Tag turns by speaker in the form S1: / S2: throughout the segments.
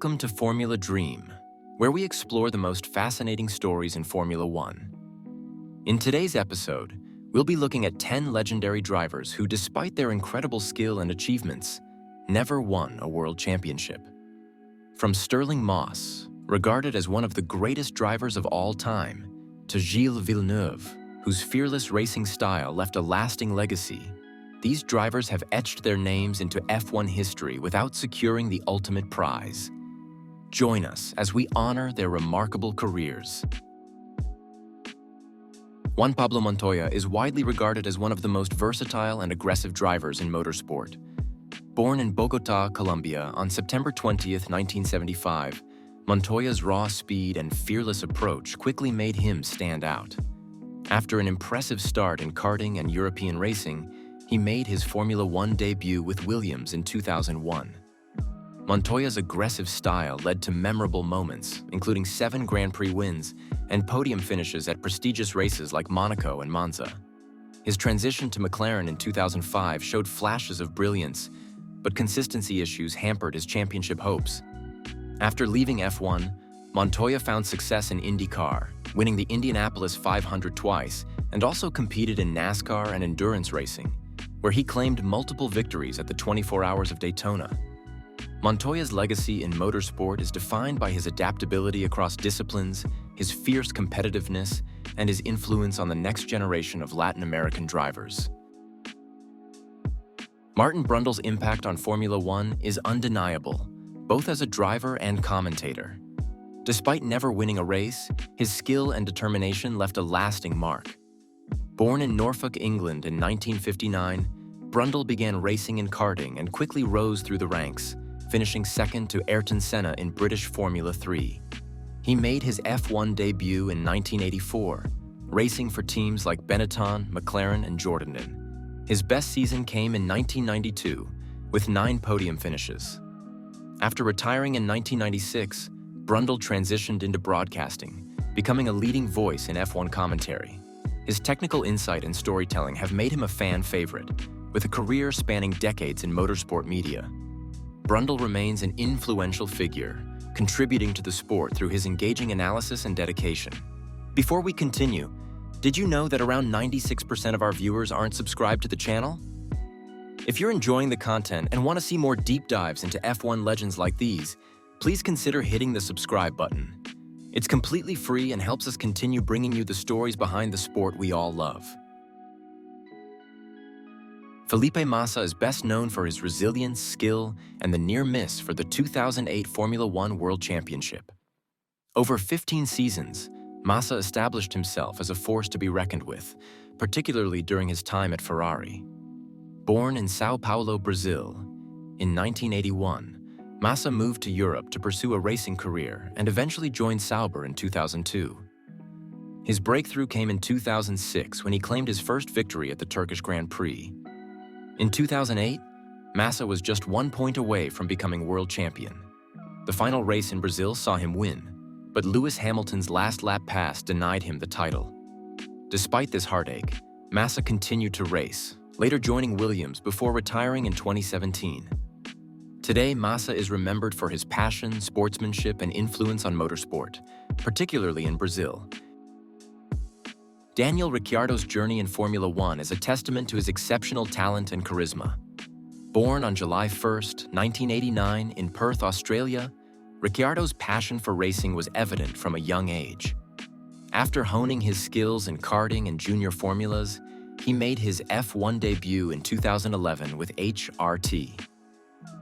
S1: Welcome to Formula Dream, where we explore the most fascinating stories in Formula One. In today's episode, we'll be looking at 10 legendary drivers who, despite their incredible skill and achievements, never won a world championship. From Stirling Moss, regarded as one of the greatest drivers of all time, to Gilles Villeneuve, whose fearless racing style left a lasting legacy, these drivers have etched their names into F1 history without securing the ultimate prize. Join us as we honor their remarkable careers. Juan Pablo Montoya is widely regarded as one of the most versatile and aggressive drivers in motorsport. Born in Bogotá, Colombia on September 20th, 1975, Montoya's raw speed and fearless approach quickly made him stand out. After an impressive start in karting and European racing, he made his Formula One debut with Williams in 2001. Montoya's aggressive style led to memorable moments, including 7 Grand Prix wins and podium finishes at prestigious races like Monaco and Monza. His transition to McLaren in 2005 showed flashes of brilliance, but consistency issues hampered his championship hopes. After leaving F1, Montoya found success in IndyCar, winning the Indianapolis 500 twice, and also competed in NASCAR and endurance racing, where he claimed multiple victories at the 24 Hours of Daytona. Montoya's legacy in motorsport is defined by his adaptability across disciplines, his fierce competitiveness, and his influence on the next generation of Latin American drivers. Martin Brundle's impact on Formula One is undeniable, both as a driver and commentator. Despite never winning a race, his skill and determination left a lasting mark. Born in Norfolk, England in 1959, Brundle began racing in karting and quickly rose through the ranks, finishing second to Ayrton Senna in British Formula 3. He made his F1 debut in 1984, racing for teams like Benetton, McLaren, and Jordan. His best season came in 1992, with 9 podium finishes. After retiring in 1996, Brundle transitioned into broadcasting, becoming a leading voice in F1 commentary. His technical insight and storytelling have made him a fan favorite, with a career spanning decades in motorsport media. Brundle remains an influential figure, contributing to the sport through his engaging analysis and dedication. Before we continue, did you know that around 96% of our viewers aren't subscribed to the channel? If you're enjoying the content and want to see more deep dives into F1 legends like these, please consider hitting the subscribe button. It's completely free and helps us continue bringing you the stories behind the sport we all love. Felipe Massa is best known for his resilience, skill, and the near miss for the 2008 Formula One World Championship. Over 15 seasons, Massa established himself as a force to be reckoned with, particularly during his time at Ferrari. Born in Sao Paulo, Brazil, in 1981, Massa moved to Europe to pursue a racing career and eventually joined Sauber in 2002. His breakthrough came in 2006 when he claimed his first victory at the Turkish Grand Prix. In 2008, Massa was just 1 point away from becoming world champion. The final race in Brazil saw him win, but Lewis Hamilton's last lap pass denied him the title. Despite this heartache, Massa continued to race, later joining Williams before retiring in 2017. Today, Massa is remembered for his passion, sportsmanship, and influence on motorsport, particularly in Brazil. Daniel Ricciardo's journey in Formula One is a testament to his exceptional talent and charisma. Born on July 1st, 1989, in Perth, Australia, Ricciardo's passion for racing was evident from a young age. After honing his skills in karting and junior formulas, he made his F1 debut in 2011 with HRT.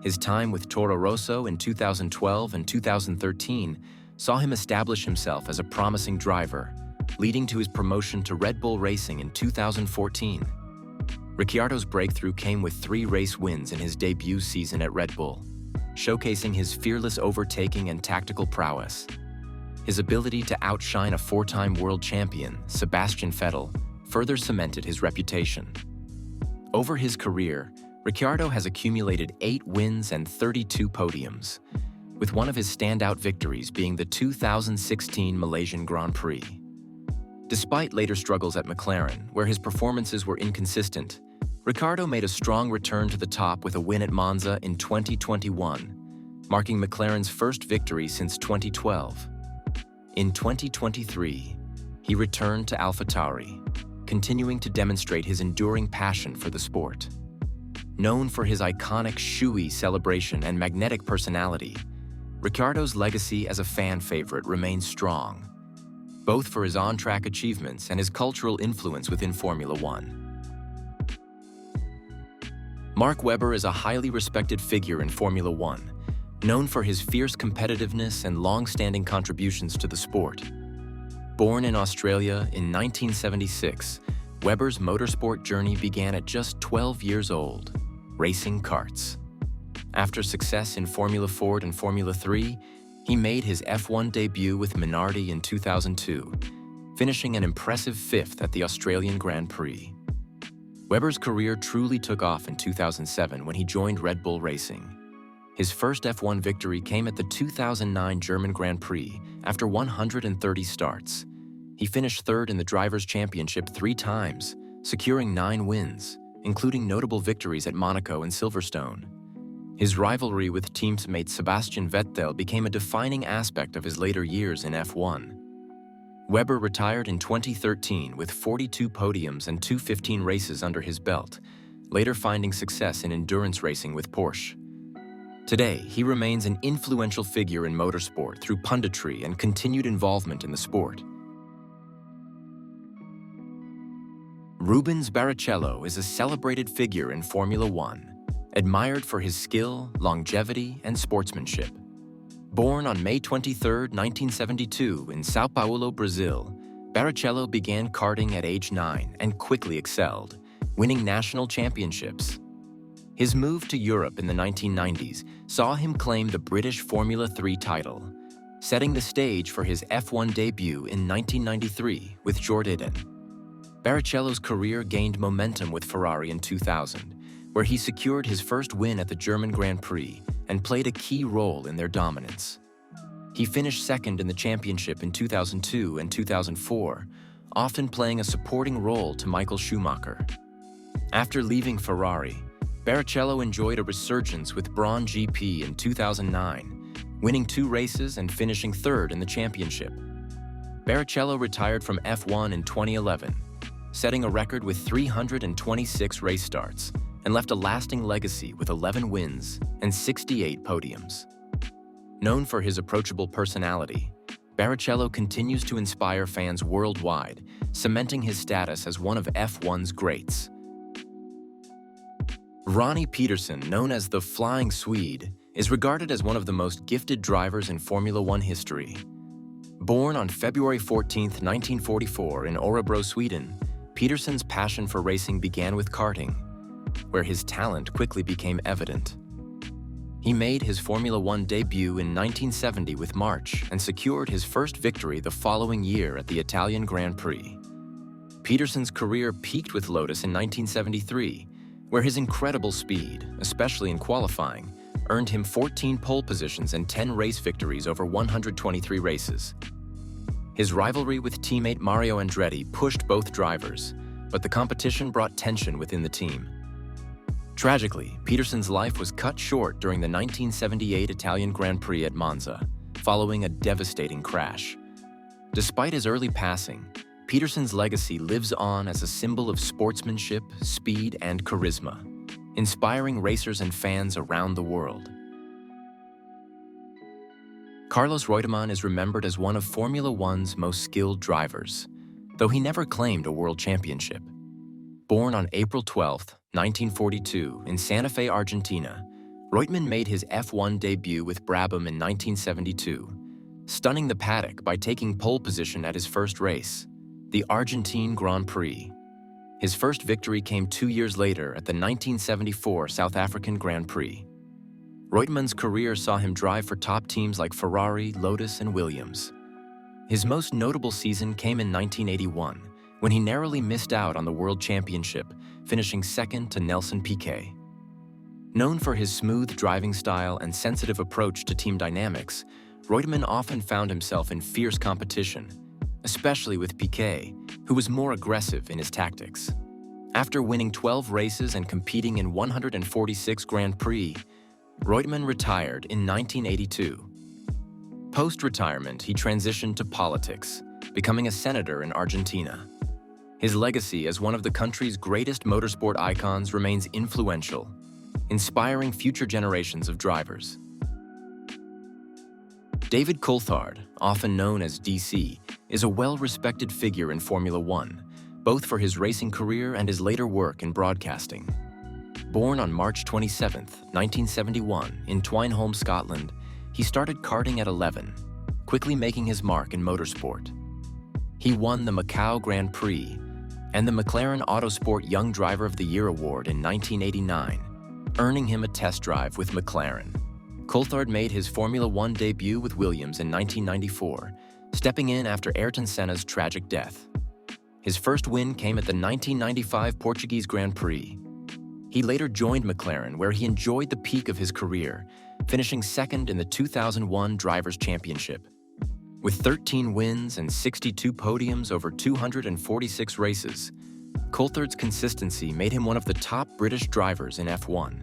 S1: His time with Toro Rosso in 2012 and 2013 saw him establish himself as a promising driver, leading to his promotion to Red Bull Racing in 2014. Ricciardo's breakthrough came with 3 race wins in his debut season at Red Bull, showcasing his fearless overtaking and tactical prowess. His ability to outshine a 4-time world champion, Sebastian Vettel, further cemented his reputation. Over his career, Ricciardo has accumulated 8 wins and 32 podiums, with one of his standout victories being the 2016 Malaysian Grand Prix. Despite later struggles at McLaren, where his performances were inconsistent, Ricciardo made a strong return to the top with a win at Monza in 2021, marking McLaren's first victory since 2012. In 2023, he returned to AlphaTauri, continuing to demonstrate his enduring passion for the sport. Known for his iconic shoey celebration and magnetic personality, Ricciardo's legacy as a fan favorite remains strong, both for his on-track achievements and his cultural influence within Formula One. Mark Webber is a highly respected figure in Formula One, known for his fierce competitiveness and long-standing contributions to the sport. Born in Australia in 1976, Webber's motorsport journey began at just 12 years old, racing karts. After success in Formula Ford and Formula 3, he made his F1 debut with Minardi in 2002, finishing an impressive 5th at the Australian Grand Prix. Webber's career truly took off in 2007 when he joined Red Bull Racing. His first F1 victory came at the 2009 German Grand Prix after 130 starts. He finished third in the Drivers' Championship 3 times, securing 9 wins, including notable victories at Monaco and Silverstone. His rivalry with teammate Sebastian Vettel became a defining aspect of his later years in F1. Webber retired in 2013 with 42 podiums and 215 races under his belt, later finding success in endurance racing with Porsche. Today, he remains an influential figure in motorsport through punditry and continued involvement in the sport. Rubens Barrichello is a celebrated figure in Formula One, admired for his skill, longevity, and sportsmanship. Born on May 23, 1972 in São Paulo, Brazil, Barrichello began karting at age 9 and quickly excelled, winning national championships. His move to Europe in the 1990s saw him claim the British Formula 3 title, setting the stage for his F1 debut in 1993 with Jordan. Barrichello's career gained momentum with Ferrari in 2000, where he secured his first win at the German Grand Prix and played a key role in their dominance. He finished second in the championship in 2002 and 2004, often playing a supporting role to Michael Schumacher. After leaving Ferrari, Barrichello enjoyed a resurgence with Braun GP in 2009, winning 2 races and finishing third in the championship. Barrichello retired from F1 in 2011, setting a record with 326 race starts, and left a lasting legacy with 11 wins and 68 podiums. Known for his approachable personality, Barrichello continues to inspire fans worldwide, cementing his status as one of F1's greats. Ronnie Peterson, known as the Flying Swede, is regarded as one of the most gifted drivers in Formula One history. Born on February 14, 1944 in Örebro, Sweden, Peterson's passion for racing began with karting, where his talent quickly became evident. He made his Formula One debut in 1970 with March and secured his first victory the following year at the Italian Grand Prix. Peterson's career peaked with Lotus in 1973, where his incredible speed, especially in qualifying, earned him 14 pole positions and 10 race victories over 123 races. His rivalry with teammate Mario Andretti pushed both drivers, but the competition brought tension within the team. Tragically, Peterson's life was cut short during the 1978 Italian Grand Prix at Monza, following a devastating crash. Despite his early passing, Peterson's legacy lives on as a symbol of sportsmanship, speed, and charisma, inspiring racers and fans around the world. Carlos Reutemann is remembered as one of Formula One's most skilled drivers, though he never claimed a world championship. Born on April 12, 1942, in Santa Fe, Argentina, Reutemann made his F1 debut with Brabham in 1972, stunning the paddock by taking pole position at his first race, the Argentine Grand Prix. His first victory came 2 years later at the 1974 South African Grand Prix. Reutemann's career saw him drive for top teams like Ferrari, Lotus, and Williams. His most notable season came in 1981, when he narrowly missed out on the World Championship, finishing second to Nelson Piquet. Known for his smooth driving style and sensitive approach to team dynamics, Reutemann often found himself in fierce competition, especially with Piquet, who was more aggressive in his tactics. After winning 12 races and competing in 146 Grand Prix, Reutemann retired in 1982. Post-retirement, he transitioned to politics, becoming a senator in Argentina. His legacy as one of the country's greatest motorsport icons remains influential, inspiring future generations of drivers. David Coulthard, often known as DC, is a well-respected figure in Formula One, both for his racing career and his later work in broadcasting. Born on March 27, 1971, in Twineholm, Scotland, he started karting at 11, quickly making his mark in motorsport. He won the Macau Grand Prix and the McLaren Autosport Young Driver of the Year award in 1989, earning him a test drive with McLaren. Coulthard made his Formula One debut with Williams in 1994, stepping in after Ayrton Senna's tragic death. His first win came at the 1995 Portuguese Grand Prix. He later joined McLaren, where he enjoyed the peak of his career, finishing second in the 2001 Drivers' Championship. With 13 wins and 62 podiums over 246 races, Coulthard's consistency made him one of the top British drivers in F1.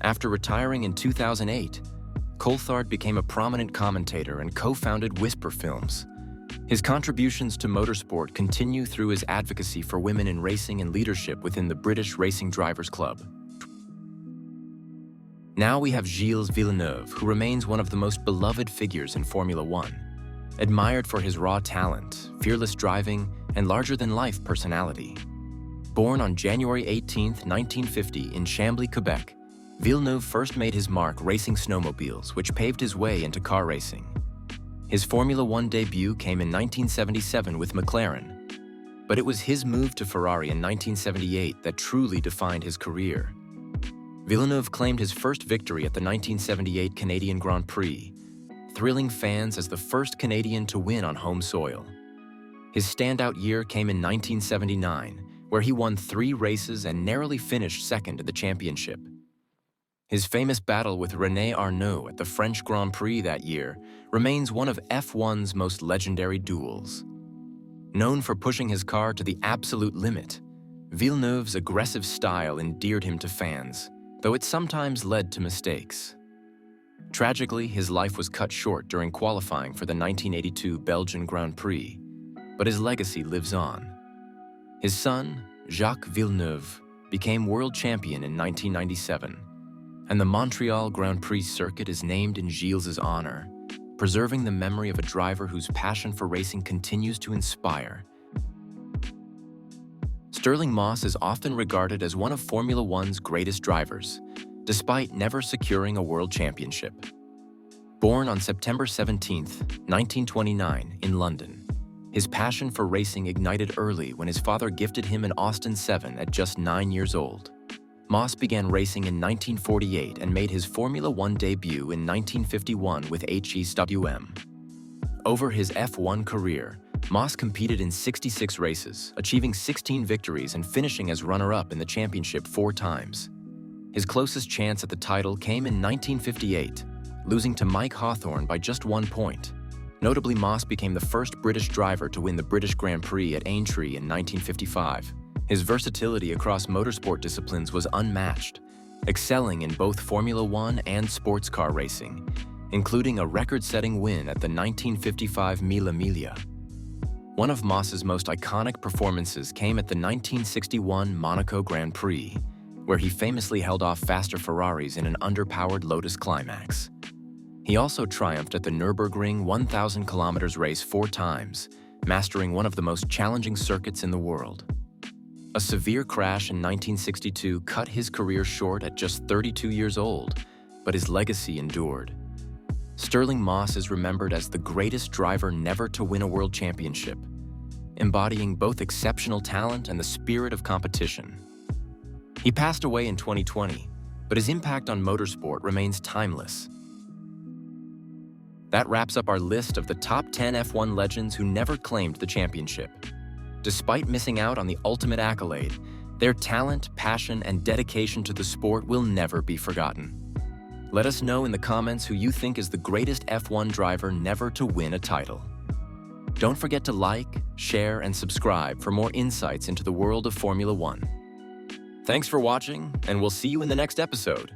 S1: After retiring in 2008, Coulthard became a prominent commentator and co-founded Whisper Films. His contributions to motorsport continue through his advocacy for women in racing and leadership within the British Racing Drivers Club. Now we have Gilles Villeneuve, who remains one of the most beloved figures in Formula One, admired for his raw talent, fearless driving, and larger-than-life personality. Born on January 18, 1950 in Chambly, Quebec, Villeneuve first made his mark racing snowmobiles, which paved his way into car racing. His Formula One debut came in 1977 with McLaren, but it was his move to Ferrari in 1978 that truly defined his career. Villeneuve claimed his first victory at the 1978 Canadian Grand Prix, thrilling fans as the first Canadian to win on home soil. His standout year came in 1979, where he won 3 races and narrowly finished second in the championship. His famous battle with René Arnoux at the French Grand Prix that year remains one of F1's most legendary duels. Known for pushing his car to the absolute limit, Villeneuve's aggressive style endeared him to fans, though it sometimes led to mistakes. Tragically, his life was cut short during qualifying for the 1982 Belgian Grand Prix, but his legacy lives on. His son, Jacques Villeneuve, became world champion in 1997, and the Montreal Grand Prix circuit is named in Gilles' honor, preserving the memory of a driver whose passion for racing continues to inspire. Stirling Moss is often regarded as one of Formula One's greatest drivers, despite never securing a world championship. Born on September 17, 1929, in London, his passion for racing ignited early when his father gifted him an Austin 7 at just 9 years old. Moss began racing in 1948 and made his Formula One debut in 1951 with HEWM. Over his F1 career, Moss competed in 66 races, achieving 16 victories and finishing as runner-up in the championship 4 times. His closest chance at the title came in 1958, losing to Mike Hawthorne by just 1 point. Notably, Moss became the first British driver to win the British Grand Prix at Aintree in 1955. His versatility across motorsport disciplines was unmatched, excelling in both Formula One and sports car racing, including a record-setting win at the 1955 Mille Miglia. One of Moss's most iconic performances came at the 1961 Monaco Grand Prix, where he famously held off faster Ferraris in an underpowered Lotus Climax. He also triumphed at the Nürburgring 1,000 kilometers race 4 times, mastering one of the most challenging circuits in the world. A severe crash in 1962 cut his career short at just 32 years old, but his legacy endured. Stirling Moss is remembered as the greatest driver never to win a world championship, embodying both exceptional talent and the spirit of competition. He passed away in 2020, but his impact on motorsport remains timeless. That wraps up our list of the top 10 F1 legends who never claimed the championship. Despite missing out on the ultimate accolade, their talent, passion, and dedication to the sport will never be forgotten. Let us know in the comments who you think is the greatest F1 driver never to win a title. Don't forget to like, share, and subscribe for more insights into the world of Formula One. Thanks for watching, and we'll see you in the next episode.